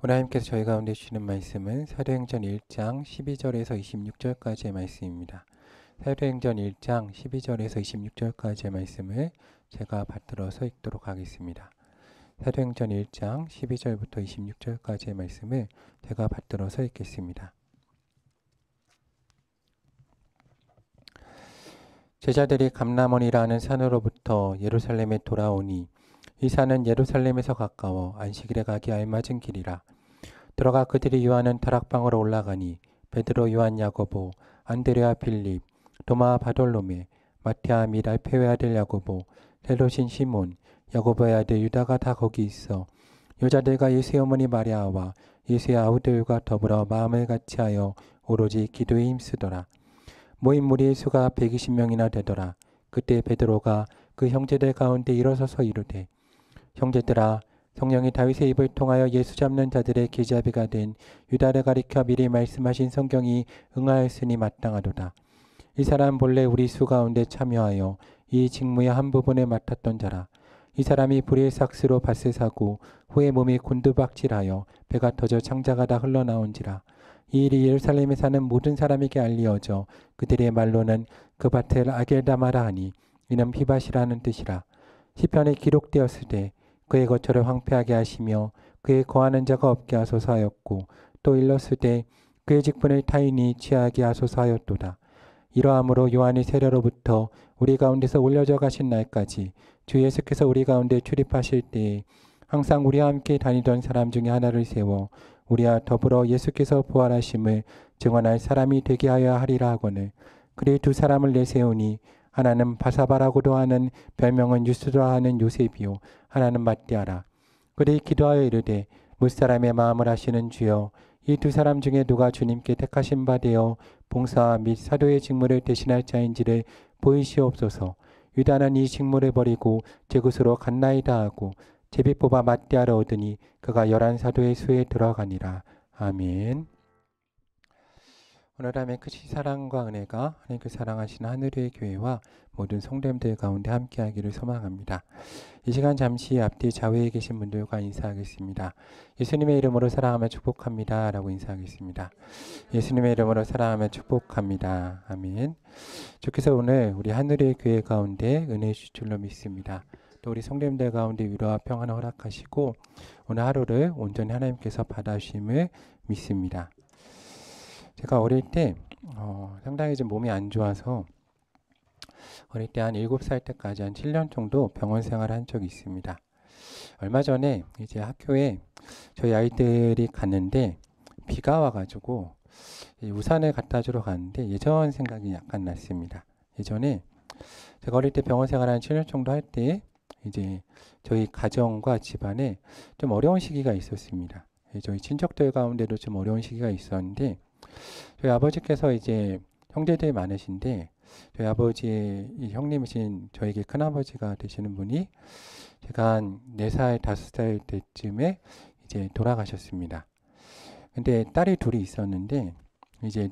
오늘 하나님께서 저희 가운데 주시는 말씀은 사도행전 1장 12절에서 26절까지의 말씀입니다. 사도행전 1장 12절에서 26절까지의 말씀을 제가 받들어서 읽도록 하겠습니다. 사도행전 1장 12절부터 26절까지의 말씀을 제가 받들어서 읽겠습니다. 제자들이 감람원이라는 산으로부터 예루살렘에 돌아오니 이 산은 예루살렘에서 가까워 안식일에 가기 알맞은 길이라. 들어가 그들이 유하는 다락방으로 올라가니 베드로, 요한, 야고보, 안드레아, 빌립, 도마, 바돌로메, 마태아 및 알페의 아들 야고보, 헬롯인 시몬, 야고보의 아들 유다가 다 거기 있어 여자들과 예수의 어머니 마리아와 예수의 아우들과 더불어 마음을 같이하여 오로지 기도에 힘쓰더라. 모인 무리의 수가 120명이나 되더라. 그때 베드로가 그 형제들 가운데 일어서서 이르되, 형제들아, 성령이 다윗의 입을 통하여 예수 잡는 자들의 기자비가 된 유다를 가리켜 미리 말씀하신 성경이 응하였으니 마땅하도다. 이 사람 본래 우리 수 가운데 참여하여 이 직무의 한 부분을 맡았던 자라. 이 사람이 불의 삭스로 밭을 사고 후에 몸이 곤두박질하여 배가 터져 창자가 다 흘러나온지라. 이 일이 예루살렘에 사는 모든 사람에게 알리어져 그들의 말로는 그 밭을 아겔다마라 하니 이는 피밭이라는 뜻이라. 시편에 기록되었으되 그의 거처를 황폐하게 하시며 그의 거하는 자가 없게 하소서 하였고, 또 일렀으되 그의 직분을 타인이 취하게 하소서 하였도다. 이러함으로 요한의 세례로부터 우리 가운데서 올려져 가신 날까지 주 예수께서 우리 가운데 출입하실 때에 항상 우리와 함께 다니던 사람 중에 하나를 세워 우리와 더불어 예수께서 부활하심을 증언할 사람이 되게 하여야 하리라 하거늘, 그리 두 사람을 내세우니 하나는 바사바라고도 하는 별명은 유스도라 하는 요셉이요 하나는 matti아라. 그들이 기도하여 이르되, 무사람의 마음을 아시는 주여, 이 두 사람 중에 누가 주님께 택하신 바 되어 봉사 및 사도의 직무를 대신할 자인지를 보이시옵소서. 유다는 이 직무를 버리고 제 곳으로 갔나이다 하고 제비 뽑아 matti아를 얻으니 그가 11사도의 수에 들어가니라. 아멘. 오늘 함의 크신 사랑과 은혜가 하나님께 사랑하시는 하늘의 교회와 모든 성도님들 가운데 함께하기를 소망합니다. 이 시간 잠시 앞뒤 좌우에 계신 분들과 인사하겠습니다. 예수님의 이름으로 사랑하며 축복합니다 라고 인사하겠습니다. 예수님의 이름으로 사랑하며 축복합니다. 아멘. 주께서 오늘 우리 하늘의 교회 가운데 은혜 주실 줄로 믿습니다. 또 우리 성도님들 가운데 위로와 평안을 허락하시고 오늘 하루를 온전히 하나님께서 받아주심을 믿습니다. 제가 어릴 때 상당히 좀 몸이 안 좋아서 어릴 때 한 7살 때까지 한 7년 정도 병원 생활을 한 적이 있습니다. 얼마 전에 이제 학교에 저희 아이들이 갔는데 비가 와가지고 우산을 갖다 주러 갔는데 예전 생각이 약간 났습니다. 예전에 제가 어릴 때 병원 생활 한 7년 정도 할 때 이제 저희 가정과 집안에 좀 어려운 시기가 있었습니다. 저희 친척들 가운데도 좀 어려운 시기가 있었는데 저희 아버지께서 이제 형제들이 많으신데 저희 아버지의 형님이신 저에게 큰아버지가 되시는 분이 제가 한 4살, 5살 때쯤에 이제 돌아가셨습니다. 근데 딸이 둘이 있었는데 이제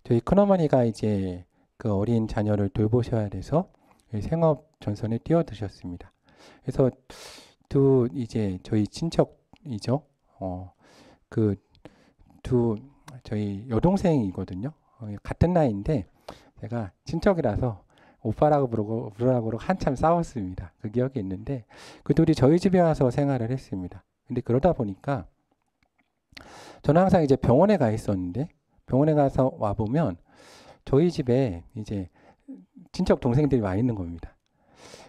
저희 큰어머니가 이제 그 어린 자녀를 돌보셔야 돼서 생업 전선에 뛰어드셨습니다. 그래서 이제 저희 친척이죠. 저희 여동생이거든요. 같은 나이인데 제가 친척이라서 오빠라고 부르라고 한참 싸웠습니다. 그 기억이 있는데 그 둘이 저희 집에 와서 생활을 했습니다. 근데 그러다 보니까 저는 항상 이제 병원에 가 있었는데 병원에 가서 와보면 저희 집에 이제 친척 동생들이 와 있는 겁니다.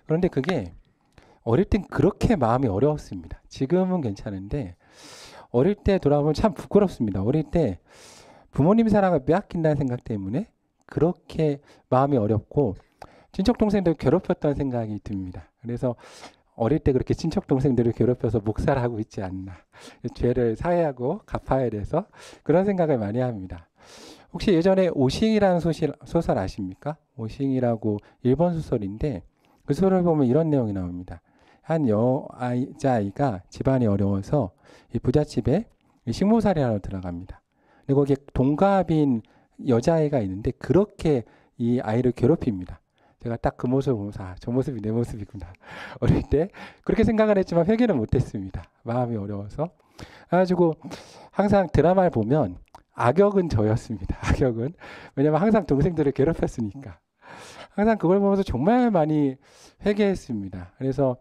그런데 그게 어릴 땐 그렇게 마음이 어려웠습니다. 지금은 괜찮은데 어릴 때 돌아보면 참 부끄럽습니다. 어릴 때 부모님 사랑을 빼앗긴다는 생각 때문에 그렇게 마음이 어렵고 친척 동생들 괴롭혔던 생각이 듭니다. 그래서 어릴 때 그렇게 친척 동생들을 괴롭혀서 목살하고 있지 않나, 죄를 사해하고 갚아야 돼서 그런 생각을 많이 합니다. 혹시 예전에 오싱이라는 소설 아십니까? 오싱이라고 일본 소설인데 그 소설을 보면 이런 내용이 나옵니다. 한 여자아이가 집안이 어려워서 이 부잣집에 식모살이하러 들어갑니다. 그리고 거기에 동갑인 여자아이가 있는데 그렇게 이 아이를 괴롭힙니다. 제가 딱 그 모습을 보면서 저 모습이 내 모습이구나. 어릴 때 그렇게 생각을 했지만 회개는 못했습니다. 마음이 어려워서. 그래가지고 항상 드라마를 보면 악역은 저였습니다. 악역은. 왜냐면 항상 동생들을 괴롭혔으니까. 항상 그걸 보면서 정말 많이 회개했습니다. 그래서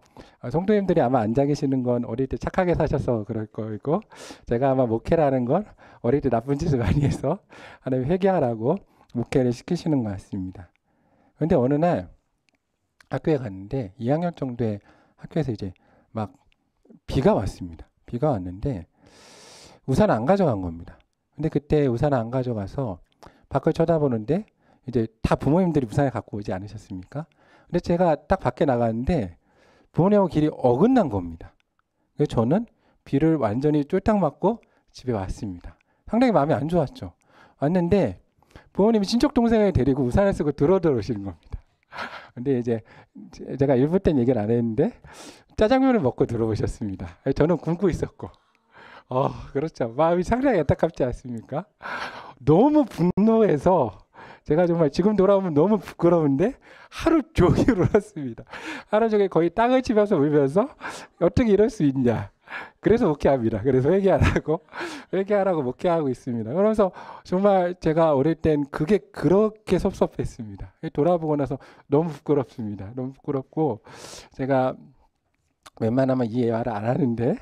성도님들이 아마 앉아 계시는 건 어릴 때 착하게 사셔서 그럴 거고, 제가 아마 목회라는 건 어릴 때 나쁜 짓을 많이 해서 하나님 회개하라고 목회를 시키시는 것 같습니다. 그런데 어느 날 학교에 갔는데 2학년 정도의 학교에서 이제 막 비가 왔습니다. 비가 왔는데 우산 안 가져간 겁니다. 근데 그때 우산 안 가져가서 밖을 쳐다보는데 이제 다 부모님들이 우산을 갖고 오지 않으셨습니까? 근데 제가 딱 밖에 나갔는데 부모님하고 길이 어긋난 겁니다. 그래서 저는 비를 완전히 쫄딱 맞고 집에 왔습니다. 상당히 마음이 안 좋았죠. 왔는데 부모님이 친척 동생을 데리고 우산을 쓰고 들어오시는 겁니다. 근데 이제 제가 일부 때는 얘기를 안 했는데 짜장면을 먹고 들어오셨습니다. 저는 굶고 있었고. 그렇죠. 마음이 상당히 안타깝지 않습니까? 너무 분노해서 제가 정말 지금 돌아오면 너무 부끄러운데 하루 종일 울었습니다. 하루 종일 거의 땅을 치면서 울면서 어떻게 이럴 수 있냐. 그래서 목회합니다. 그래서 회개하라고 목회하고 있습니다. 그러면서 정말 제가 어릴 땐 그게 그렇게 섭섭했습니다. 돌아보고 나서 너무 부끄럽습니다. 너무 부끄럽고 제가 웬만하면 이해를 안 하는데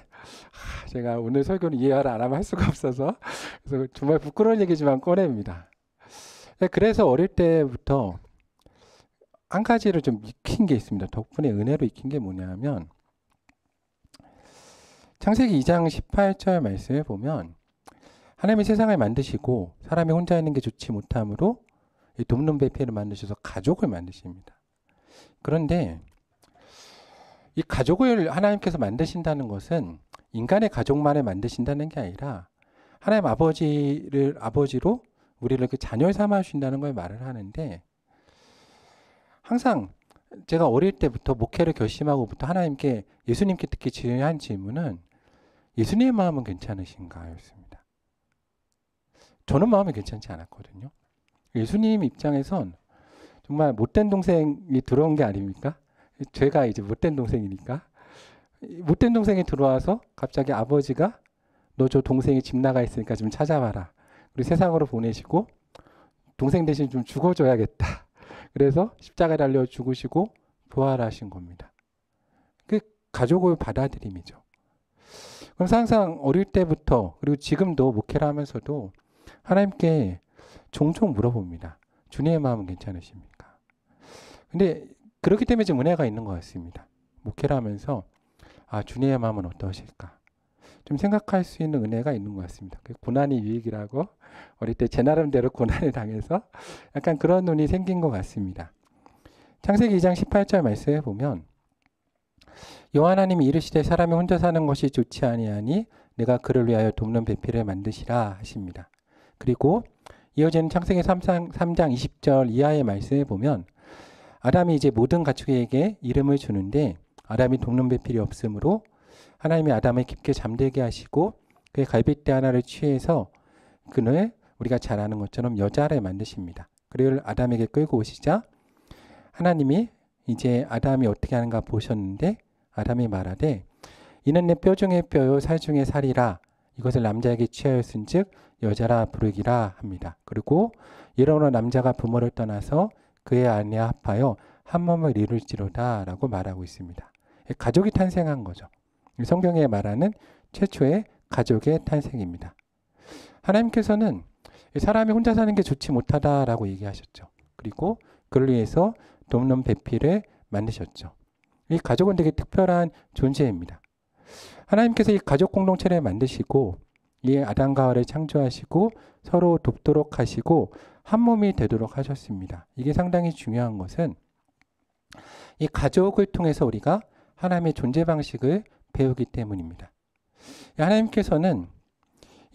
제가 오늘 설교는 이해를 안 하면 할 수가 없어서 그래서 정말 부끄러운 얘기지만 꺼냅니다. 그래서 어릴 때부터 한 가지를 좀 익힌 게 있습니다. 덕분에 은혜로 익힌 게 뭐냐면 창세기 2장 18절 말씀을 보면 하나님이 세상을 만드시고 사람이 혼자 있는 게 좋지 못하므로 돕는 배필을 만드셔서 가족을 만드십니다. 그런데 이 가족을 하나님께서 만드신다는 것은 인간의 가족만을 만드신다는 게 아니라 하나님 아버지로 우리를 그 자녀 삼아 주신다는 걸 말을 하는데 항상 제가 어릴 때부터 목회를 결심하고부터 하나님께 예수님께 특히 중요한 질문은 예수님의 마음은 괜찮으신가 였습니다. 저는 마음이 괜찮지 않았거든요. 예수님 입장에선 정말 못된 동생이 들어온 게 아닙니까? 제가 이제 못된 동생이니까 못된 동생이 들어와서 갑자기 아버지가 너 저 동생이 집 나가 있으니까 좀 찾아와라. 그리고 세상으로 보내시고 동생 대신 좀 죽어줘야겠다. 그래서 십자가에 달려 죽으시고 부활하신 겁니다. 그 가족의 받아들임이죠. 그래서 항상 어릴 때부터 그리고 지금도 목회를 하면서도 하나님께 종종 물어봅니다. 주님의 마음은 괜찮으십니까? 근데 그렇기 때문에 좀 은혜가 있는 것 같습니다. 목회를 하면서 주님의 마음은 어떠실까? 좀 생각할 수 있는 은혜가 있는 것 같습니다. 고난이 유익이라고 어릴 때 제 나름대로 고난을 당해서 약간 그런 눈이 생긴 것 같습니다. 창세기 2장 18절 말씀에 보면 여호와 하나님이 이르시되 사람이 혼자 사는 것이 좋지 아니하니 내가 그를 위하여 돕는 배필을 만드시라 하십니다. 그리고 이어지는 창세기 3장 20절 이하의 말씀에 보면 아담이 이제 모든 가축에게 이름을 주는데 아담이 돕는 배필이 없으므로 하나님이 아담을 깊게 잠들게 하시고 그의 갈빗대 하나를 취해서 그를 우리가 잘 아는 것처럼 여자를 만드십니다. 그를 아담에게 끌고 오시자 하나님이 이제 아담이 어떻게 하는가 보셨는데 아담이 말하되 이는 내 뼈 중에 뼈요 살 중에 살이라 이것을 남자에게 취하였은즉 여자라 부르기라 합니다. 그리고 이러므로 남자가 부모를 떠나서 그의 아내와 합하여 한 몸을 이룰지로다 라고 말하고 있습니다. 가족이 탄생한 거죠. 성경에 말하는 최초의 가족의 탄생입니다. 하나님께서는 사람이 혼자 사는 게 좋지 못하다라고 얘기하셨죠. 그리고 그를 위해서 돕는 배필을 만드셨죠. 이 가족은 되게 특별한 존재입니다. 하나님께서 이 가족 공동체를 만드시고 이 아담과 하와를 창조하시고 서로 돕도록 하시고 한 몸이 되도록 하셨습니다. 이게 상당히 중요한 것은 이 가족을 통해서 우리가 하나님의 존재 방식을 배우기 때문입니다. 하나님께서는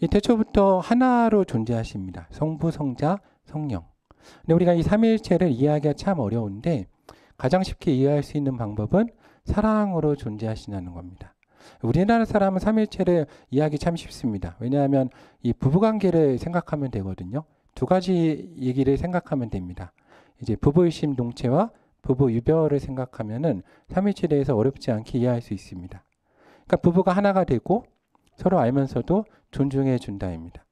이 태초부터 하나로 존재하십니다. 성부, 성자, 성령. 근데 우리가 이 삼위일체를 이해하기가 참 어려운데 가장 쉽게 이해할 수 있는 방법은 사랑으로 존재하시는 겁니다. 우리나라 사람은 삼위일체를 이해하기 참 쉽습니다. 왜냐하면 이 부부관계를 생각하면 되거든요. 두 가지 얘기를 생각하면 됩니다. 이제 부부일심 동체와 부부 유별을 생각하면은 삼위일체에 대해서 어렵지 않게 이해할 수 있습니다. 그러니까 부부가 하나가 되고 서로 알면서도 존중해 준다입니다.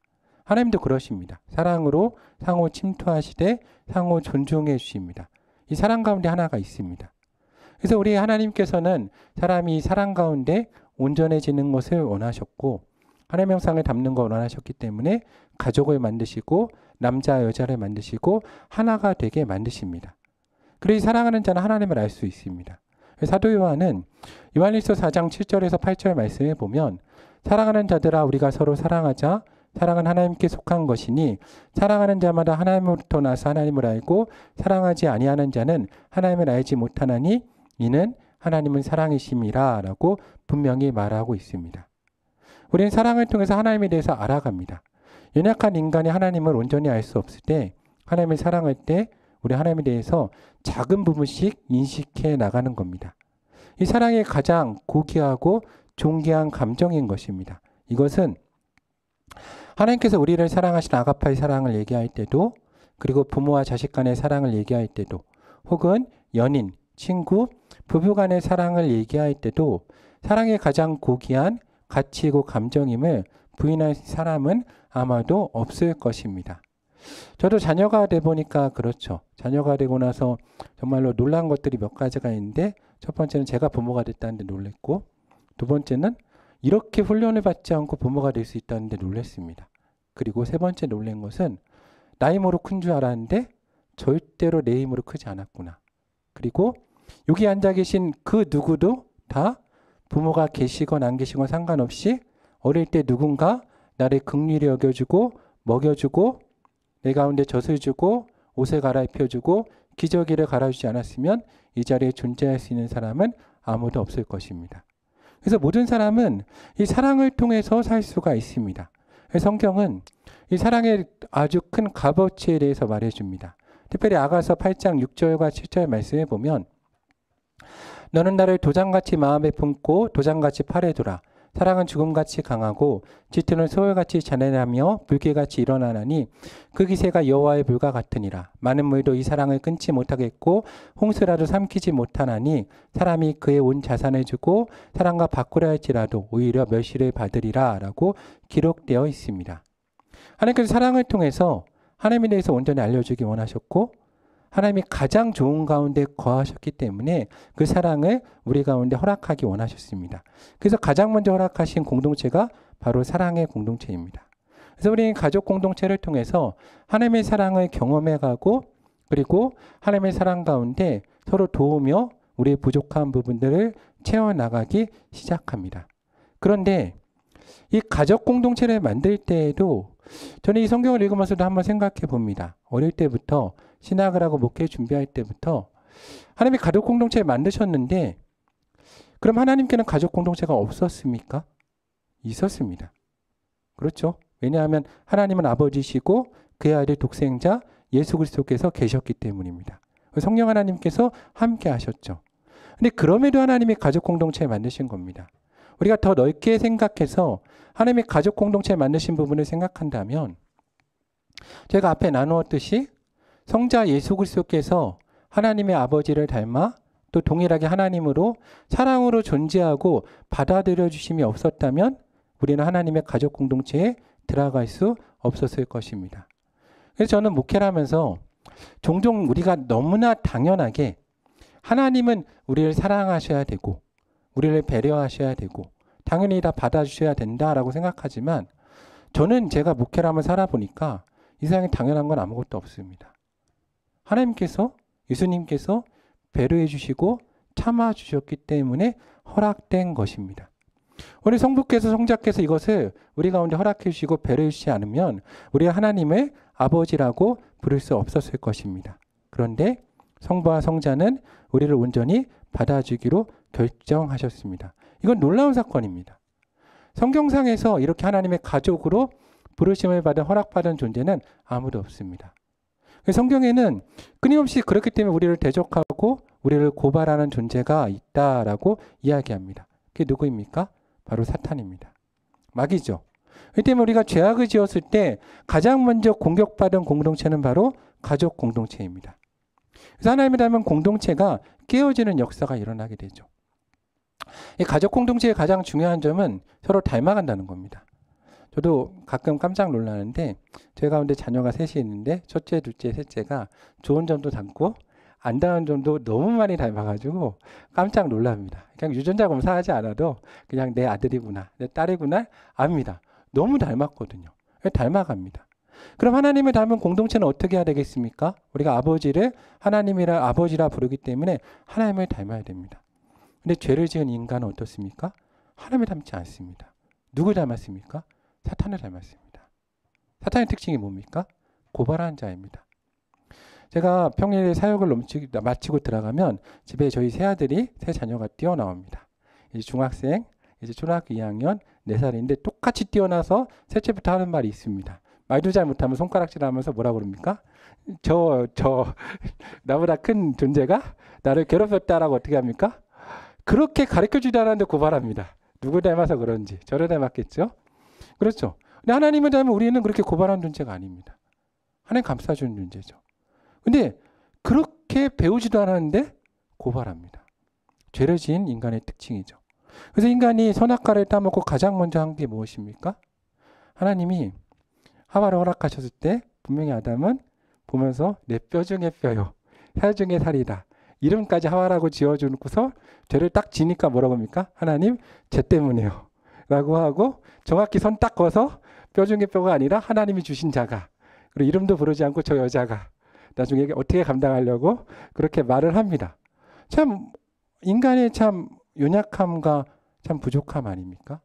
하나님도 그러십니다. 사랑으로 상호 침투하시되 상호 존중해 주십니다. 이 사랑 가운데 하나가 있습니다. 그래서 우리 하나님께서는 사람이 사랑 가운데 온전해지는 것을 원하셨고 하나님의 형상을 담는 걸 원하셨기 때문에 가족을 만드시고 남자 여자를 만드시고 하나가 되게 만드십니다. 그래서 사랑하는 자는 하나님을 알 수 있습니다. 사도 요한은 요한일서 4장 7절에서 8절 말씀에 보면 사랑하는 자들아 우리가 서로 사랑하자. 사랑은 하나님께 속한 것이니 사랑하는 자마다 하나님으로부터 나서 하나님을 알고 사랑하지 아니하는 자는 하나님을 알지 못하나니 이는 하나님은 사랑이심이라 라고 분명히 말하고 있습니다. 우리는 사랑을 통해서 하나님에 대해서 알아갑니다. 연약한 인간이 하나님을 온전히 알 수 없을 때 하나님을 사랑할 때 우리 하나님에 대해서 작은 부분씩 인식해 나가는 겁니다. 이 사랑이 가장 고귀하고 존귀한 감정인 것입니다. 이것은 하나님께서 우리를 사랑하신 아가파의 사랑을 얘기할 때도 그리고 부모와 자식 간의 사랑을 얘기할 때도 혹은 연인, 친구, 부부 간의 사랑을 얘기할 때도 사랑의 가장 고귀한 가치이고 감정임을 부인할 사람은 아마도 없을 것입니다. 저도 자녀가 돼 보니까 그렇죠. 자녀가 되고 나서 정말로 놀란 것들이 몇 가지가 있는데 첫 번째는 제가 부모가 됐다는데 놀랬고 두 번째는 이렇게 훈련을 받지 않고 부모가 될 수 있다는데 놀랐습니다. 그리고 세 번째 놀란 것은 나 힘으로 큰 줄 알았는데 절대로 내 힘으로 크지 않았구나. 그리고 여기 앉아 계신 그 누구도 다 부모가 계시건 안 계시건 상관없이 어릴 때 누군가 나를 긍휼히 여겨주고 먹여주고 내 가운데 젖을 주고 옷을 갈아입혀주고 기저귀를 갈아주지 않았으면 이 자리에 존재할 수 있는 사람은 아무도 없을 것입니다. 그래서 모든 사람은 이 사랑을 통해서 살 수가 있습니다. 성경은 이 사랑의 아주 큰 값어치에 대해서 말해줍니다. 특별히 아가서 8장 6절과 7절 말씀에 보면 너는 나를 도장같이 마음에 품고 도장같이 팔에 두라. 사랑은 죽음같이 강하고 질투는 소울같이 잔인하며 불길같이 일어나나니 그 기세가 여호와의 불과 같으니라. 많은 물도 이 사랑을 끊지 못하겠고 홍수라도 삼키지 못하나니 사람이 그의 온 자산을 주고 사랑과 바꾸려 할지라도 오히려 멸시를 받으리라 라고 기록되어 있습니다. 하나님께서 사랑을 통해서 하나님에 대해서 온전히 알려주기 원하셨고 하나님이 가장 좋은 가운데 거하셨기 때문에 그 사랑을 우리 가운데 허락하기 원하셨습니다. 그래서 가장 먼저 허락하신 공동체가 바로 사랑의 공동체입니다. 그래서 우리는 가족 공동체를 통해서 하나님의 사랑을 경험해가고 그리고 하나님의 사랑 가운데 서로 도우며 우리의 부족한 부분들을 채워나가기 시작합니다. 그런데 이 가족 공동체를 만들 때에도 저는 이 성경을 읽으면서도 한번 생각해 봅니다. 어릴 때부터 신학을 하고 목회 준비할 때부터 하나님이 가족 공동체를 만드셨는데 그럼 하나님께는 가족 공동체가 없었습니까? 있었습니다. 그렇죠? 왜냐하면 하나님은 아버지시고 그의 아들 독생자 예수 그리스도께서 계셨기 때문입니다. 성령 하나님께서 함께 하셨죠. 근데 그럼에도 하나님이 가족 공동체를 만드신 겁니다. 우리가 더 넓게 생각해서 하나님이 가족 공동체를 만드신 부분을 생각한다면 제가 앞에 나누었듯이 성자 예수 그리스도께서 하나님의 아버지를 닮아 또 동일하게 하나님으로 사랑으로 존재하고 받아들여 주심이 없었다면 우리는 하나님의 가족 공동체에 들어갈 수 없었을 것입니다. 그래서 저는 목회를 하면서 종종 우리가 너무나 당연하게 하나님은 우리를 사랑하셔야 되고 우리를 배려하셔야 되고 당연히 다 받아주셔야 된다라고 생각하지만 저는 제가 목회를 하면서 살아보니까 이 세상에 당연한 건 아무것도 없습니다. 하나님께서 예수님께서 배려해 주시고 참아 주셨기 때문에 허락된 것입니다. 우리 성부께서 성자께서 이것을 우리 가운데 허락해 주시고 배려해 주시지 않으면 우리가 하나님을 아버지라고 부를 수 없었을 것입니다. 그런데 성부와 성자는 우리를 온전히 받아주기로 결정하셨습니다. 이건 놀라운 사건입니다. 성경상에서 이렇게 하나님의 가족으로 부르심을 받은 허락받은 존재는 아무도 없습니다. 성경에는 끊임없이 그렇기 때문에 우리를 대적하고 우리를 고발하는 존재가 있다라고 이야기합니다. 그게 누구입니까? 바로 사탄입니다. 마귀죠. 그 때문에 우리가 죄악을 지었을 때 가장 먼저 공격받은 공동체는 바로 가족 공동체입니다. 그래서 하나님을 닮은 공동체가 깨어지는 역사가 일어나게 되죠. 이 가족 공동체의 가장 중요한 점은 서로 닮아간다는 겁니다. 저도 가끔 깜짝 놀라는데 저희 가운데 자녀가 셋이 있는데 첫째, 둘째, 셋째가 좋은 점도 닮고 안 닮은 점도 너무 많이 닮아가지고 깜짝 놀랍니다. 그냥 유전자 검사하지 않아도 그냥 내 아들이구나, 내 딸이구나 압니다. 너무 닮았거든요. 닮아갑니다. 그럼 하나님을 닮은 공동체는 어떻게 해야 되겠습니까? 우리가 아버지를 하나님이라 아버지라 부르기 때문에 하나님을 닮아야 됩니다. 근데 죄를 지은 인간은 어떻습니까? 하나님을 닮지 않습니다. 누구 닮았습니까? 사탄을 닮았습니다. 사탄의 특징이 뭡니까? 고발하는 자입니다. 제가 평일에 사역을 마치고 들어가면 집에 저희 세 아들이, 세 자녀가 뛰어나옵니다. 이제 중학생, 이제 초등학교 2학년, 4살인데 똑같이 뛰어나서 셋째부터 하는 말이 있습니다. 말도 잘 못하면 손가락질 하면서 뭐라 그럽니까? 나보다 큰 존재가 나를 괴롭혔다라고 어떻게 합니까? 그렇게 가르쳐주지 않았는데 고발합니다. 누구 닮아서 그런지. 저를 닮았겠죠? 그렇죠. 근데 하나님을 닮으면 우리는 그렇게 고발하는 존재가 아닙니다. 하나님 감싸주는 존재죠. 근데 그렇게 배우지도 않았는데 고발합니다. 죄를 지은 인간의 특징이죠. 그래서 인간이 선악과를 따먹고 가장 먼저 한 게 무엇입니까? 하나님이 하와를 허락하셨을 때 분명히 아담은 보면서 내 뼈 중에 뼈요, 살 중에 살이다. 이름까지 하와라고 지어주고서 죄를 딱 지니까 뭐라고 합니까? 하나님 죄 때문이에요 라고 하고 정확히 선 딱 그어서 뼈 중에 뼈가 아니라 하나님이 주신 자가, 그리고 이름도 부르지 않고 저 여자가 나중에 어떻게 감당하려고 그렇게 말을 합니다. 참 인간의 참 연약함과 참 부족함 아닙니까?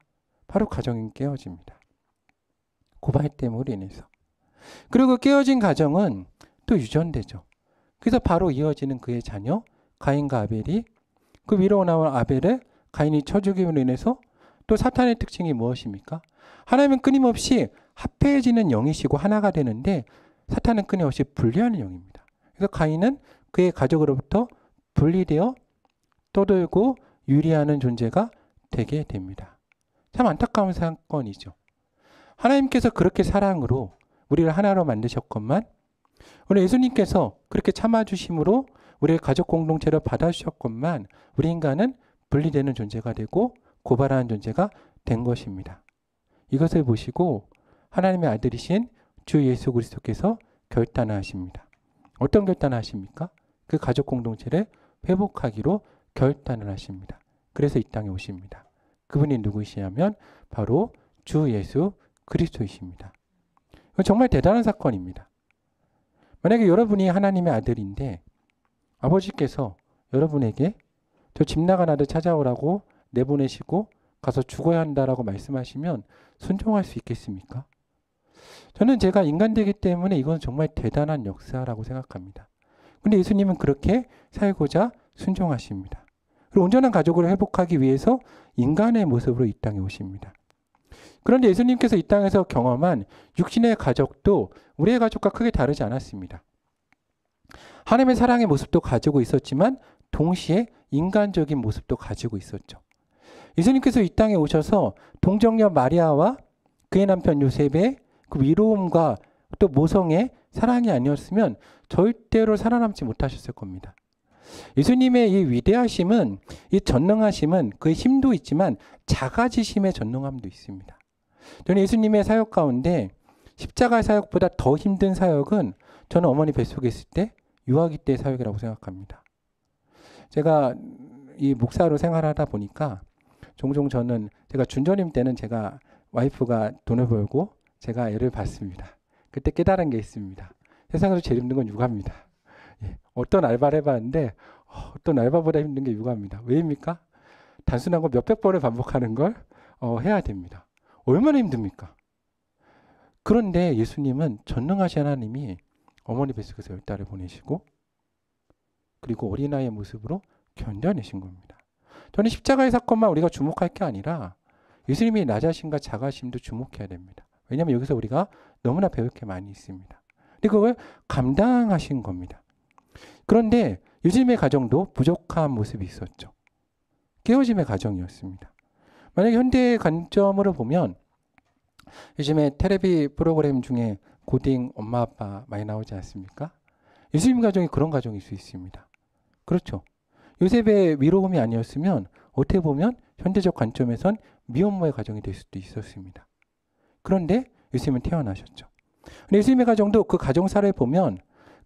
바로 가정이 깨어집니다. 고발 때문으로 인해서. 그리고 깨어진 가정은 또 유전되죠. 그래서 바로 이어지는 그의 자녀 가인과 아벨이, 그 위로 나온 아벨을 가인이 쳐 죽임으로 인해서 또 사탄의 특징이 무엇입니까? 하나님은 끊임없이 합해지는 영이시고 하나가 되는데 사탄은 끊임없이 분리하는 영입니다. 그래서 가인은 그의 가족으로부터 분리되어 떠돌고 유리하는 존재가 되게 됩니다. 참 안타까운 사건이죠. 하나님께서 그렇게 사랑으로 우리를 하나로 만드셨건만 오늘 예수님께서 그렇게 참아주심으로 우리의 가족 공동체를 받아주셨건만 우리 인간은 분리되는 존재가 되고 고발하는 존재가 된 것입니다. 이것을 보시고 하나님의 아들이신 주 예수 그리스도께서 결단을 하십니다. 어떤 결단을 하십니까? 그 가족 공동체를 회복하기로 결단을 하십니다. 그래서 이 땅에 오십니다. 그분이 누구시냐면 바로 주 예수 그리스도이십니다. 이건 정말 대단한 사건입니다. 만약에 여러분이 하나님의 아들인데 아버지께서 여러분에게 저 집 나간 아들 찾아오라고 내보내시고 가서 죽어야 한다라고 말씀하시면 순종할 수 있겠습니까? 저는 제가 인간되기 때문에 이건 정말 대단한 역사라고 생각합니다. 근데 예수님은 그렇게 살고자 순종하십니다. 그리고 온전한 가족을 회복하기 위해서 인간의 모습으로 이 땅에 오십니다. 그런데 예수님께서 이 땅에서 경험한 육신의 가족도 우리의 가족과 크게 다르지 않았습니다. 하나님의 사랑의 모습도 가지고 있었지만 동시에 인간적인 모습도 가지고 있었죠. 예수님께서 이 땅에 오셔서 동정녀 마리아와 그의 남편 요셉의 그 위로움과 또 모성의 사랑이 아니었으면 절대로 살아남지 못하셨을 겁니다. 예수님의 이 위대하심은, 이 전능하심은 그의 힘도 있지만 작아지심의 전능함도 있습니다. 저는 예수님의 사역 가운데 십자가 사역보다 더 힘든 사역은 저는 어머니 뱃속에 있을 때 유아기 때의 사역이라고 생각합니다. 제가 이 목사로 생활하다 보니까 종종 저는 제가 준전임 때는 제가 와이프가 돈을 벌고 제가 애를 받습니다. 그때 깨달은 게 있습니다. 세상에서 제일 힘든 건 육아입니다. 어떤 알바를 해봤는데 어떤 알바보다 힘든 게 육아입니다. 왜입니까? 단순한 거 몇백 번을 반복하는 걸 해야 됩니다. 얼마나 힘듭니까? 그런데 예수님은 전능하신 하나님이 어머니 뱃속에서 10달을 보내시고 그리고 어린아이의 모습으로 견뎌내신 겁니다. 저는 십자가의 사건만 우리가 주목할 게 아니라 예수님이 나 자신과 작아심도 주목해야 됩니다. 왜냐하면 여기서 우리가 너무나 배울 게 많이 있습니다. 근데 그걸 감당하신 겁니다. 그런데 예수님의 가정도 부족한 모습이 있었죠. 깨어짐의 가정이었습니다. 만약에 현대의 관점으로 보면 요즘에 텔레비 프로그램 중에 고딩 엄마 아빠 많이 나오지 않습니까? 예수님 가정이 그런 가정일 수 있습니다. 그렇죠. 요셉의 위로움이 아니었으면 어떻게 보면 현대적 관점에선 미혼모의 가정이 될 수도 있었습니다. 그런데 예수님은 태어나셨죠. 근데 예수님의 가정도 그 가정사를 보면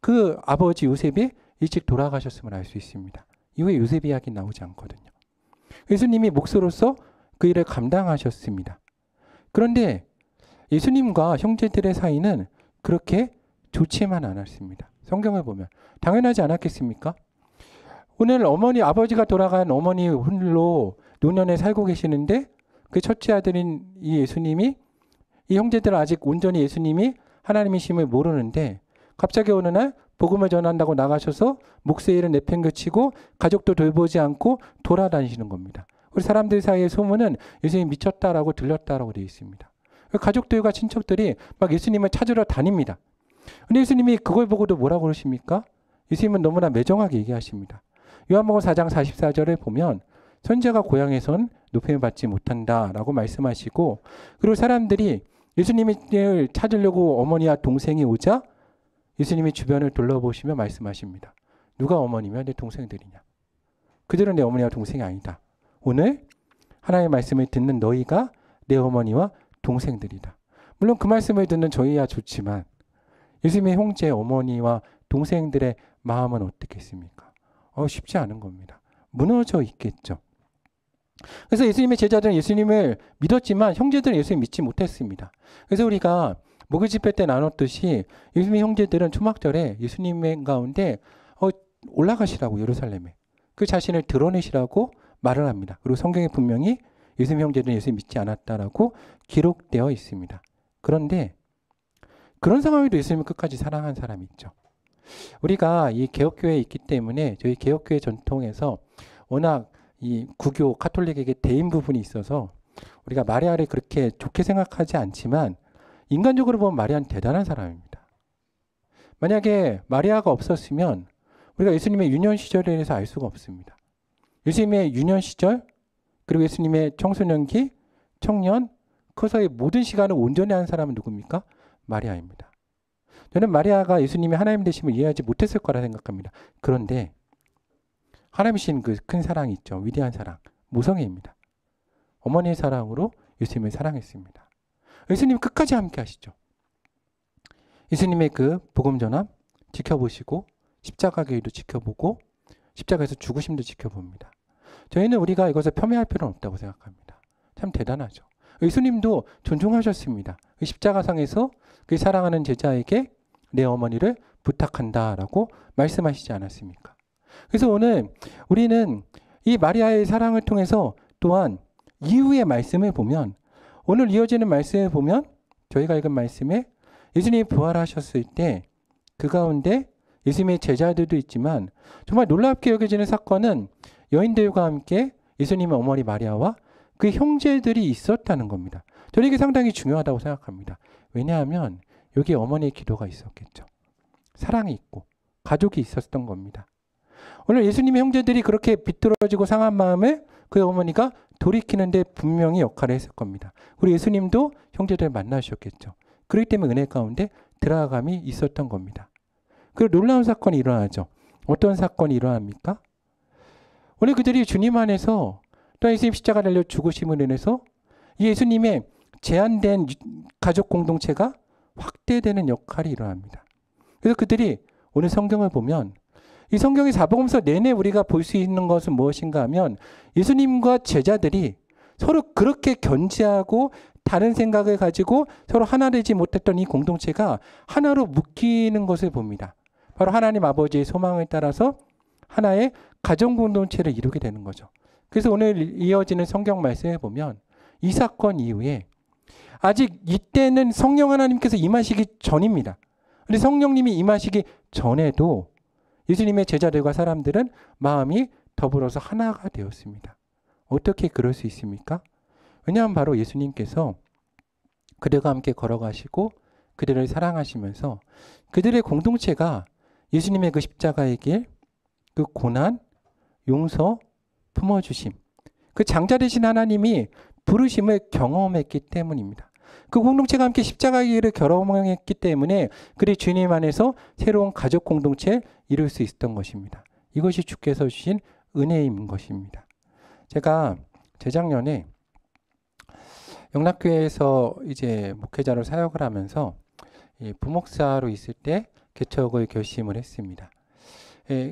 그 아버지 요셉이 일찍 돌아가셨음을 알 수 있습니다. 이후에 요셉 이야기 나오지 않거든요. 예수님이 목사로서 그 일을 감당하셨습니다. 그런데 예수님과 형제들의 사이는 그렇게 좋지만 않았습니다. 성경을 보면 당연하지 않았겠습니까? 오늘 아버지가 돌아간 어머니 홀로 노년에 살고 계시는데 그 첫째 아들인 이 예수님이 이 형제들은 아직 온전히 예수님이 하나님이심을 모르는데 갑자기 어느 날 복음을 전한다고 나가셔서 목사의 일을 내팽개치고 가족도 돌보지 않고 돌아다니시는 겁니다. 우리 사람들 사이의 소문은 예수님이 미쳤다라고 들렸다라고 되어 있습니다. 가족들과 친척들이 막 예수님을 찾으러 다닙니다. 근데 예수님이 그걸 보고도 뭐라고 그러십니까? 예수님은 너무나 매정하게 얘기하십니다. 요한복음 4장 44절을 보면 선지자가 고향에선 높임을 받지 못한다라고 말씀하시고, 그리고 사람들이 예수님을 찾으려고 어머니와 동생이 오자 예수님이 주변을 둘러보시며 말씀하십니다. 누가 어머니며 내 동생들이냐? 그들은 내 어머니와 동생이 아니다. 오늘 하나님의 말씀을 듣는 너희가 내 어머니와 동생들이다. 물론 그 말씀을 듣는 저희야 좋지만 예수님의 형제, 어머니와 동생들의 마음은 어떻겠습니까? 쉽지 않은 겁니다. 무너져 있겠죠. 그래서 예수님의 제자들은 예수님을 믿었지만 형제들은 예수님 믿지 못했습니다. 그래서 우리가 목요 집회 때 나눴듯이 예수님의 형제들은 초막절에 예수님의 가운데 올라가시라고 예루살렘에 그 자신을 드러내시라고 말을 합니다. 그리고 성경에 분명히 예수님 형제들은 예수님 믿지 않았다라고 기록되어 있습니다. 그런데 그런 상황에도 예수님을 끝까지 사랑한 사람이 있죠. 우리가 이 개혁교회에 있기 때문에 저희 개혁교회 전통에서 워낙 이 구교 카톨릭에게 대인 부분이 있어서 우리가 마리아를 그렇게 좋게 생각하지 않지만 인간적으로 보면 마리아는 대단한 사람입니다. 만약에 마리아가 없었으면 우리가 예수님의 유년 시절에 대해서 알 수가 없습니다. 예수님의 유년 시절 그리고 예수님의 청소년기, 청년, 커서의 모든 시간을 온전히 한 사람은 누굽니까? 마리아입니다. 저는 마리아가 예수님이 하나님 되심을 이해하지 못했을 거라 생각합니다. 그런데 하나님이신 그 큰 사랑이 있죠. 위대한 사랑. 모성애입니다. 어머니의 사랑으로 예수님을 사랑했습니다. 예수님 끝까지 함께 하시죠. 예수님의 그 복음 전함 지켜보시고 십자가 길도 지켜보고 십자가에서 죽으심도 지켜봅니다. 저희는 우리가 이것을 폄훼할 필요는 없다고 생각합니다. 참 대단하죠. 예수님도 존중하셨습니다. 십자가상에서 그 사랑하는 제자에게 내 어머니를 부탁한다라고 말씀하시지 않았습니까? 그래서 오늘 우리는 이 마리아의 사랑을 통해서 또한 이후의 말씀을 보면 오늘 이어지는 말씀을 보면 저희가 읽은 말씀에 예수님이 부활하셨을 때 그 가운데 예수님의 제자들도 있지만 정말 놀랍게 여겨지는 사건은 여인들과 함께 예수님의 어머니 마리아와 그 형제들이 있었다는 겁니다. 저는 이게 상당히 중요하다고 생각합니다. 왜냐하면 여기에 어머니의 기도가 있었겠죠. 사랑이 있고 가족이 있었던 겁니다. 오늘 예수님의 형제들이 그렇게 비뚤어지고 상한 마음을 그 어머니가 돌이키는데 분명히 역할을 했을 겁니다. 우리 예수님도 형제들을 만나셨겠죠. 그렇기 때문에 은혜 가운데 들어감이 있었던 겁니다. 그리고 놀라운 사건이 일어나죠. 어떤 사건이 일어납니까? 오늘 그들이 주님 안에서 또 예수님 십자가 달려 죽으심을 인해서 이 예수님의 제한된 가족 공동체가 확대되는 역할이 일어납니다. 그래서 그들이 오늘 성경을 보면 이 성경의 사복음서 내내 우리가 볼 수 있는 것은 무엇인가 하면 예수님과 제자들이 서로 그렇게 견지하고 다른 생각을 가지고 서로 하나 되지 못했던 이 공동체가 하나로 묶이는 것을 봅니다. 바로 하나님 아버지의 소망을 따라서 하나의 가정 공동체를 이루게 되는 거죠. 그래서 오늘 이어지는 성경 말씀을 보면 이 사건 이후에 아직 이때는 성령 하나님께서 임하시기 전입니다. 그런데 성령님이 임하시기 전에도 예수님의 제자들과 사람들은 마음이 더불어서 하나가 되었습니다. 어떻게 그럴 수 있습니까? 왜냐하면 바로 예수님께서 그들과 함께 걸어가시고 그들을 사랑하시면서 그들의 공동체가 예수님의 그 십자가의 길, 그 고난, 용서, 품어주심, 그 장자 되신 하나님이 부르심을 경험했기 때문입니다. 그 공동체가 함께 십자가의 길을 경험했기 때문에 그들이 주님 안에서 새로운 가족 공동체를 이룰 수 있었던 것입니다. 이것이 주께서 주신 은혜인 것입니다. 제가 재작년에 영락교회에서 이제 목회자로 사역을 하면서 부목사로 있을 때 개척을 결심을 했습니다.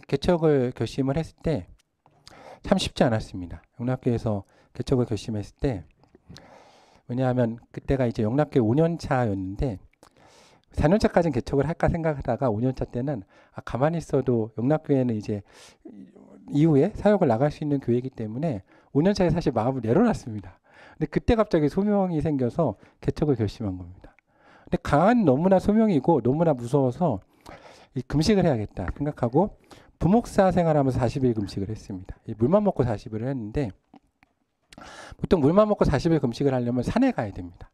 개척을 결심을 했을 때 참 쉽지 않았습니다. 영락교회에서 개척을 결심했을 때, 왜냐하면 그때가 이제 영락교회 5년 차였는데 4년 차까지는 개척을 할까 생각하다가 5년 차 때는 가만히 있어도 영락교회는 이제 이후에 사역을 나갈 수 있는 교회이기 때문에 5년 차에 사실 마음을 내려놨습니다. 근데 그때 갑자기 소명이 생겨서 개척을 결심한 겁니다. 근데 강한 너무나 소명이고 너무나 무서워서 이 금식을 해야겠다 생각하고 부목사 생활하면서 40일 금식을 했습니다. 물만 먹고 40일을 했는데 보통 물만 먹고 40일 금식을 하려면 산에 가야 됩니다.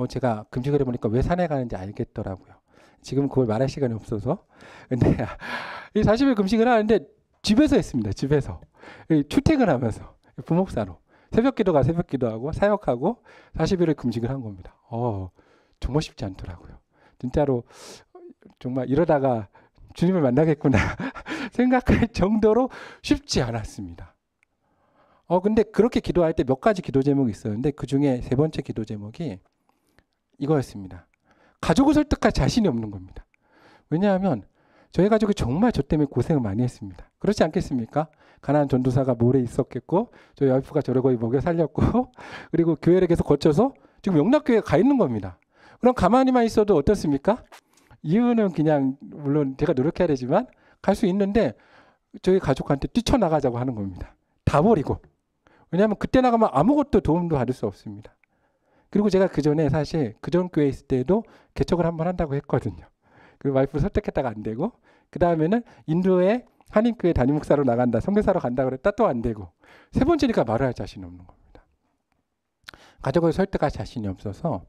제가 금식을 해보니까 왜 산에 가는지 알겠더라고요. 지금 그걸 말할 시간이 없어서. 근데 이 40일 금식을 하는데 집에서 했습니다. 집에서. 출퇴근하면서 부목사로. 새벽 기도가 새벽 기도하고 사역하고 40일을 금식을 한 겁니다. 정말 쉽지 않더라고요. 진짜로 정말 이러다가 주님을 만나겠구나 생각할 정도로 쉽지 않았습니다. 근데 그렇게 기도할 때 몇 가지 기도 제목이 있었는데 그 중에 세 번째 기도 제목이 이거였습니다. 가족을 설득할 자신이 없는 겁니다. 왜냐하면 저희 가족이 정말 저 때문에 고생을 많이 했습니다. 그렇지 않겠습니까? 가난한 전도사가 모래 있었겠고 저희 와이프가 저를 거의 먹여 살렸고 그리고 교회를 계속 거쳐서 지금 영락교회에 가 있는 겁니다. 그럼 가만히만 있어도 어떻습니까? 이유는 그냥 물론 제가 노력해야 되지만 갈 수 있는데 저희 가족한테 뛰쳐나가자고 하는 겁니다. 다 버리고. 왜냐하면 그때 나가면 아무것도 도움도 받을 수 없습니다. 그리고 제가 그 전에 사실 그전 교회에 있을 때도 개척을 한번 한다고 했거든요. 그리고 와이프 설득했다가 안 되고 그 다음에는 인도에 한인교회 담임 목사로 나간다, 선교사로 간다 그랬다 또 안 되고 세 번째니까 말을 할 자신이 없는 겁니다. 가족을 설득할 자신이 없어서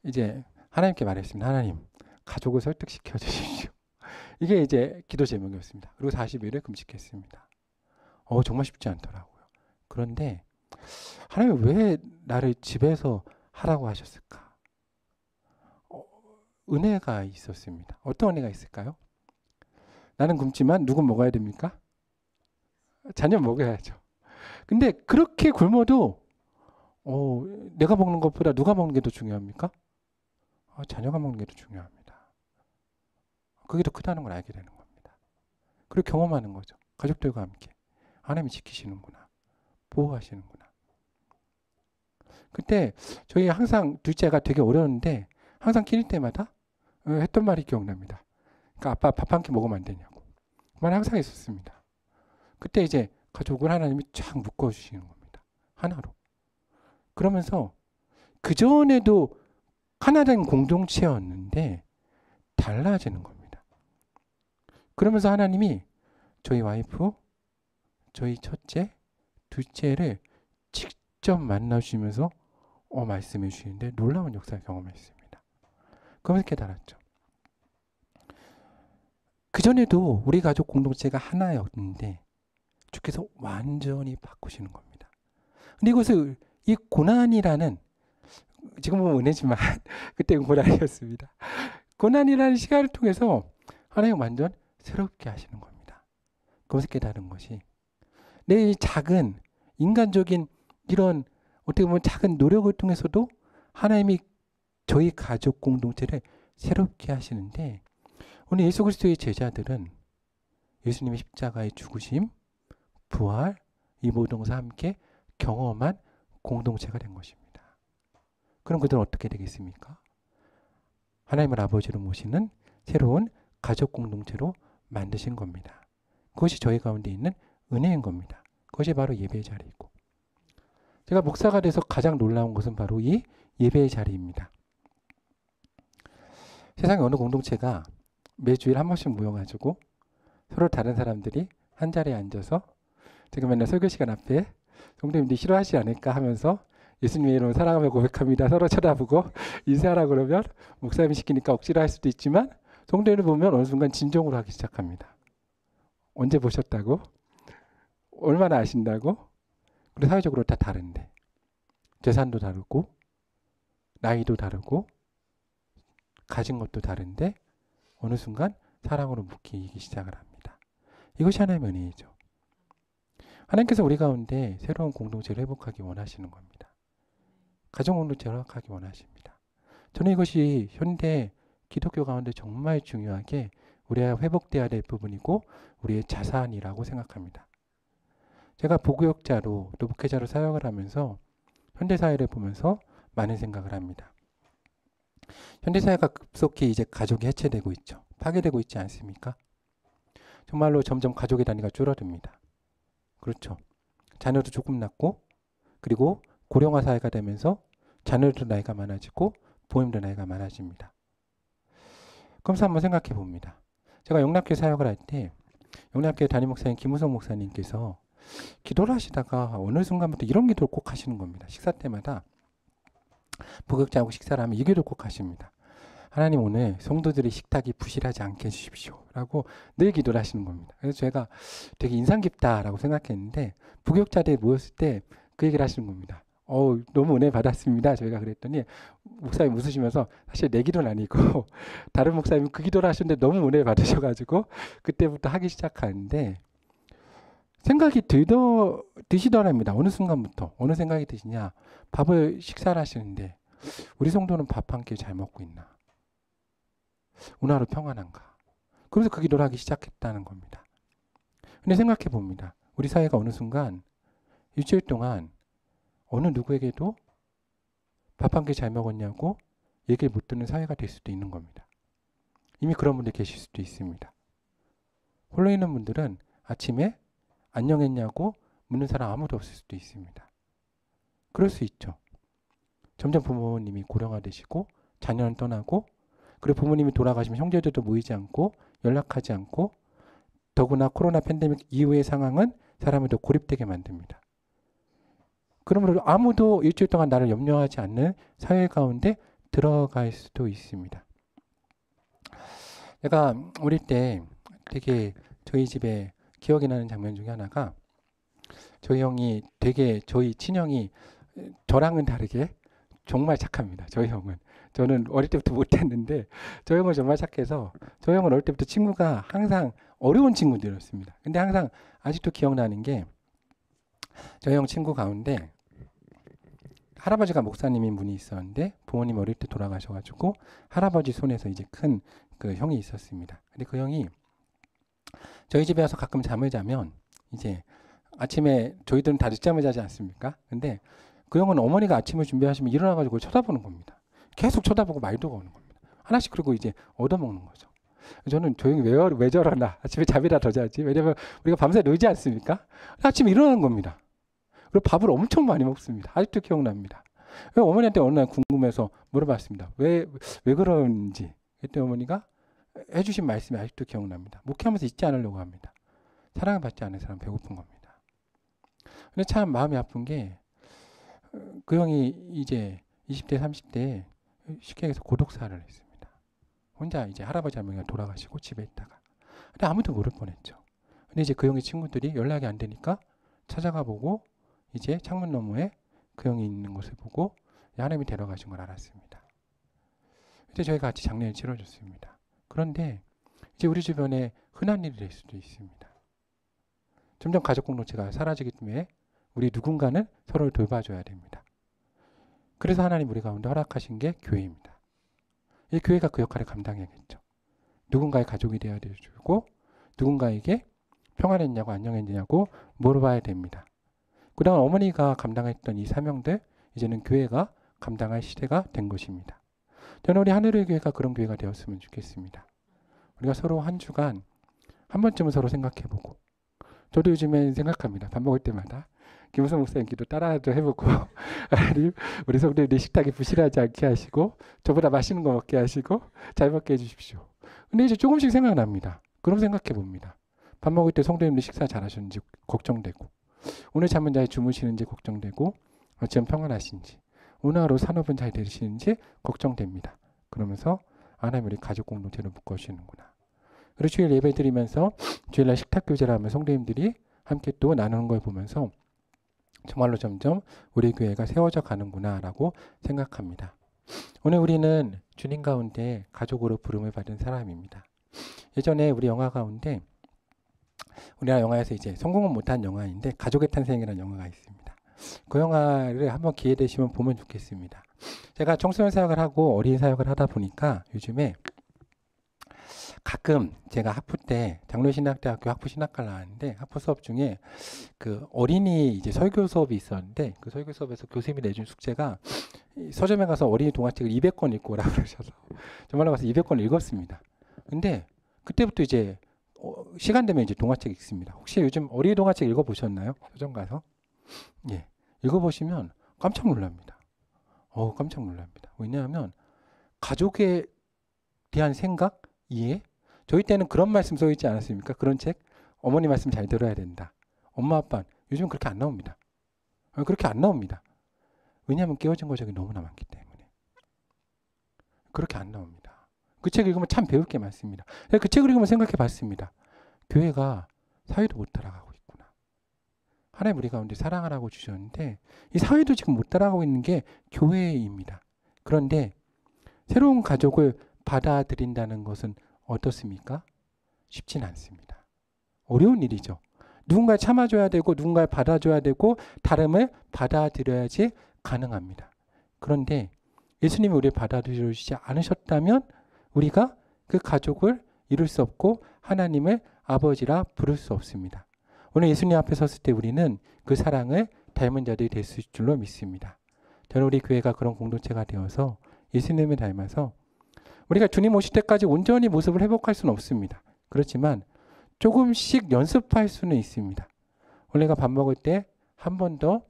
이제 하나님께 말했습니다. 하나님, 가족을 설득시켜 주십시오. 이게 이제 기도 제목이었습니다. 그리고 40일을 금식했습니다. 정말 쉽지 않더라고요. 그런데 하나님 왜 나를 집에서 하라고 하셨을까? 은혜가 있었습니다. 어떤 은혜가 있을까요? 나는 굶지만 누군 먹어야 됩니까? 자녀 먹여야죠. 근데 그렇게 굶어도 내가 먹는 것보다 누가 먹는 게 더 중요합니까? 자녀가 먹는 게 더 중요합니다. 그게 더 크다는 걸 알게 되는 겁니다. 그리고 경험하는 거죠. 가족들과 함께. 하나님이 지키시는구나. 보호하시는구나. 그때 저희 항상 둘째가 되게 어려웠는데 항상 끼니 때마다 했던 말이 기억납니다. 그러니까 아빠 밥 한 끼 먹으면 안 되냐고. 그 말 항상 있었습니다. 그때 이제 가족을 하나님이 쫙 묶어주시는 겁니다. 하나로. 그러면서 그전에도 하나된 공동체였는데 달라지는 겁니다. 그러면서 하나님이 저희 와이프, 저희 첫째, 둘째를 직접 만나주시면서 말씀해 주시는데 놀라운 역사를 경험했습니다. 그러면서 깨달았죠. 그전에도 우리 가족 공동체가 하나였는데 주께서 완전히 바꾸시는 겁니다. 근데 이것을 이 고난이라는 지금 보면 은혜지만 그때 고난이었습니다. 고난이라는 시간을 통해서 하나님 완전 새롭게 하시는 겁니다. 그것을 깨달은 것이 내 이 작은 인간적인 이런 어떻게 보면 작은 노력을 통해서도 하나님이 저희 가족 공동체를 새롭게 하시는데 오늘 예수 그리스도의 제자들은 예수님의 십자가의 죽으심, 부활, 이 모든 것을 함께 경험한 공동체가 된 것입니다. 그럼 그들은 어떻게 되겠습니까? 하나님을 아버지로 모시는 새로운 가족 공동체로 만드신 겁니다. 그것이 저희 가운데 있는 은혜인 겁니다. 그것이 바로 예배의 자리이고 제가 목사가 돼서 가장 놀라운 것은 바로 이 예배의 자리입니다. 세상에 어느 공동체가 매주일 한 번씩 모여가지고 서로 다른 사람들이 한 자리에 앉아서 제가 맨날 설교 시간 앞에 성도님들이 싫어하지 않을까 하면서 예수님의 이름으로 사랑하며 고백합니다. 서로 쳐다보고 인사하라 그러면 목사님이 시키니까 억지로 할 수도 있지만 성도님을 보면 어느 순간 진정으로 하기 시작합니다. 언제 보셨다고? 얼마나 아신다고? 그리고 사회적으로 다 다른데 재산도 다르고 나이도 다르고 가진 것도 다른데 어느 순간 사랑으로 묶이기 시작을 합니다. 이것이 하나님의 은혜이죠. 하나님께서 우리 가운데 새로운 공동체를 회복하기 원하시는 겁니다. 가정 공동체를 회복하기 원하십니다. 저는 이것이 현대 기독교 가운데 정말 중요하게 우리가 회복되어야 될 부분이고 우리의 자산이라고 생각합니다. 제가 부교육자로 또 목회자로 사역을 하면서 현대사회를 보면서 많은 생각을 합니다. 현대사회가 급속히 이제 가족이 해체되고 있죠. 파괴되고 있지 않습니까? 정말로 점점 가족의 단위가 줄어듭니다. 그렇죠. 자녀도 조금 낳고 그리고 고령화 사회가 되면서 자녀도 나이가 많아지고 부모님도 나이가 많아집니다. 그러면서 한번 생각해 봅니다. 제가 영락교회 사역을 할 때 영락교회 담임 목사님 김우성 목사님께서 기도를 하시다가 어느 순간부터 이런 기도를 꼭 하시는 겁니다. 식사 때마다 부격자하고 식사를 하면 이 기도를 꼭 하십니다. 하나님 오늘 성도들의 식탁이 부실하지 않게 해주십시오 라고 늘 기도를 하시는 겁니다. 그래서 제가 되게 인상 깊다라고 생각했는데 부격자들이 모였을 때 그 얘기를 하시는 겁니다. 너무 은혜 받았습니다. 저희가 그랬더니 목사님 웃으시면서 사실 내 기도는 아니고 다른 목사님 그 기도를 하셨는데 너무 은혜 받으셔가지고 그때부터 하기 시작하는데 생각이 드시더랍니다. 어느 순간부터. 어느 생각이 드시냐. 밥을 식사를 하시는데 우리 성도는 밥 한 끼 잘 먹고 있나. 오늘 하루 평안한가. 그래서 그 기도를 하기 시작했다는 겁니다. 근데 생각해 봅니다. 우리 사회가 어느 순간 일주일 동안 어느 누구에게도 밥 한 끼 잘 먹었냐고 얘기를 못 듣는 사회가 될 수도 있는 겁니다. 이미 그런 분들 계실 수도 있습니다. 홀로 있는 분들은 아침에 안녕했냐고 묻는 사람 아무도 없을 수도 있습니다. 그럴 수 있죠. 점점 부모님이 고령화되시고 자녀는 떠나고 그리고 부모님이 돌아가시면 형제들도 모이지 않고 연락하지 않고 더구나 코로나 팬데믹 이후의 상황은 사람을 더 고립되게 만듭니다. 그러므로 아무도 일주일 동안 나를 염려하지 않는 사회 가운데 들어갈 수도 있습니다. 제가 어릴 때 되게 저희 집에 기억이 나는 장면 중에 하나가 저희 형이 되게 저희 친형이 저랑은 다르게 정말 착합니다. 저희 형은. 저는 어릴 때부터 못했는데 저희 형은 정말 착해서 저희 형은 어릴 때부터 친구가 항상 어려운 친구들이었습니다. 근데 항상 아직도 기억나는 게 저희 형 친구 가운데 할아버지가 목사님인 분이 있었는데 부모님 어릴 때 돌아가셔가지고 할아버지 손에서 이제 큰 그 형이 있었습니다. 근데 그 형이 저희 집에 와서 가끔 잠을 자면 이제 아침에 저희들은 다 늦잠을 자지 않습니까? 근데 그 형은 어머니가 아침을 준비하시면 일어나가지고 쳐다보는 겁니다. 계속 쳐다보고 말도 거는 겁니다. 하나씩 그리고 이제 얻어먹는 거죠. 저는 조용히 왜 저러나 아침에 잠이라 더 자지. 왜냐면 우리가 밤새 놀지 않습니까? 아침에 일어나는 겁니다. 그리고 밥을 엄청 많이 먹습니다. 아직도 기억납니다. 어머니한테 어느 날 궁금해서 물어봤습니다. 왜 그런지. 그때 어머니가 해주신 말씀이 아직도 기억납니다. 목회하면서 잊지 않으려고 합니다. 사랑을 받지 않는 사람 배고픈 겁니다. 근데 참 마음이 아픈 게 그 형이 이제 20대 30대에 쉽게 얘기해서 고독사를 했습니다. 혼자 이제 할아버지 할머니가 돌아가시고 집에 있다가. 근데 아무도 모를 뻔했죠. 근데 이제 그 형의 친구들이 연락이 안 되니까 찾아가 보고 이제 창문 너머에 그 형이 있는 것을 보고 하나님이 데려가신 걸 알았습니다. 그때 저희가 같이 장례를 치러줬습니다. 그런데 이제 우리 주변에 흔한 일이 될 수도 있습니다. 점점 가족 공동체가 사라지기 때문에 우리 누군가는 서로를 돌봐줘야 됩니다. 그래서 하나님 우리 가운데 허락하신 게 교회입니다. 이 교회가 그 역할을 감당해야겠죠. 누군가의 가족이 되어야 되고 누군가에게 평안했냐고 안녕했냐고 물어봐야 됩니다. 그동안 어머니가 감당했던 이 사명들 이제는 교회가 감당할 시대가 된 것입니다. 저는 우리 하늘의 교회가 그런 교회가 되었으면 좋겠습니다. 우리가 서로 한 주간 한 번쯤은 서로 생각해보고 저도 요즘엔 생각합니다. 밥 먹을 때마다 김우성 목사님 기도 따라도 해보고 하나님 우리 성도들의 식탁이 부실하지 않게 하시고 저보다 맛있는 거 먹게 하시고 잘 먹게 해주십시오. 근데 이제 조금씩 생각납니다. 그럼 생각해봅니다. 밥 먹을 때 성도님들 식사 잘하셨는지 걱정되고 오늘 잠은 잘 주무시는지 걱정되고 지금 평안하신지 오늘 하루 산업은 잘 되시는지 걱정됩니다. 그러면서 하나님 우리 가족 공동체를 묶어주시는구나. 그리고 주일 예배 드리면서 주일날 식탁 교제를 하면 성도님들이 함께 또 나누는 걸 보면서 정말로 점점 우리 교회가 세워져 가는구나 라고 생각합니다. 오늘 우리는 주님 가운데 가족으로 부름을 받은 사람입니다. 예전에 우리 영화 가운데 우리나라 영화에서 이제 성공은 못한 영화인데 가족의 탄생이라는 영화가 있습니다. 그 영화를 한번 기회 되시면 보면 좋겠습니다. 제가 청소년 사역을 하고 어린이 사역을 하다 보니까 요즘에 가끔 제가 학부 때 장로신학대학교 학부 신학과를 나왔는데 학부 수업 중에 그 어린이 이제 설교 수업이 있었는데 그 설교 수업에서 교수님이 내준 숙제가 서점에 가서 어린이 동화책을 200권 읽고 오라고 그러셔서 정말로 가서 200권 읽었습니다. 근데 그때부터 이제 시간 되면 이제 동화책 읽습니다. 혹시 요즘 어린이 동화책 읽어보셨나요? 서점 가서? 예. 읽어보시면 깜짝 놀랍니다. 깜짝 놀랍니다. 왜냐하면 가족에 대한 생각, 이해? 저희 때는 그런 말씀 써 있지 않았습니까? 그런 책? 어머니 말씀 잘 들어야 된다. 엄마, 아빠 요즘은 그렇게 안 나옵니다. 그렇게 안 나옵니다. 왜냐하면 깨어진 거적이 너무나 많기 때문에. 그렇게 안 나옵니다. 그 책 읽으면 참 배울 게 많습니다. 그 책을 읽으면 생각해 봤습니다. 교회가 사회도 못 따라가고 있구나. 하나님 우리 가운데 사랑하라고 주셨는데 이 사회도 지금 못 따라가고 있는 게 교회입니다. 그런데 새로운 가족을 받아들인다는 것은 어떻습니까? 쉽진 않습니다. 어려운 일이죠. 누군가를 참아줘야 되고 누군가를 받아줘야 되고 다름을 받아들여야지 가능합니다. 그런데 예수님이 우리를 받아들여주지 않으셨다면 우리가 그 가족을 이룰 수 없고 하나님을 아버지라 부를 수 없습니다. 오늘 예수님 앞에 섰을 때 우리는 그 사랑을 닮은 자들이 될 수 있을 줄로 믿습니다. 저는 우리 교회가 그런 공동체가 되어서 예수님을 닮아서 우리가 주님 오실 때까지 온전히 모습을 회복할 수는 없습니다. 그렇지만 조금씩 연습할 수는 있습니다. 원래가 밥 먹을 때 한 번 더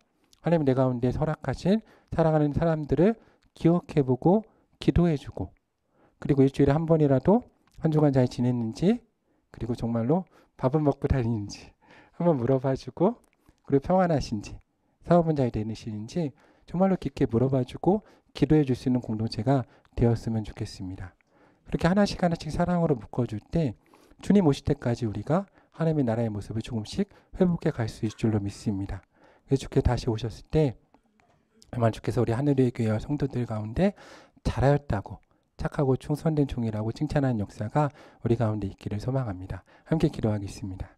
하나님 내 가운데 허락하신 사랑하는 사람들을 기억해보고 기도해주고 그리고 일주일에 한 번이라도 한 주간 잘 지냈는지 그리고 정말로 밥은 먹고 다니는지 한번 물어봐주고 그리고 평안하신지 사업은 잘 되시는지 정말로 깊게 물어봐주고 기도해 줄 수 있는 공동체가 되었으면 좋겠습니다. 그렇게 하나씩 하나씩 사랑으로 묶어줄 때 주님 오실 때까지 우리가 하나님의 나라의 모습을 조금씩 회복해 갈 수 있을 줄로 믿습니다. 그래서 주께 다시 오셨을 때 아마 주께서 우리 하늘의 교회와 성도들 가운데 잘하였다고 착하고 충성된 종이라고 칭찬하는 역사가 우리 가운데 있기를 소망합니다. 함께 기도하겠습니다.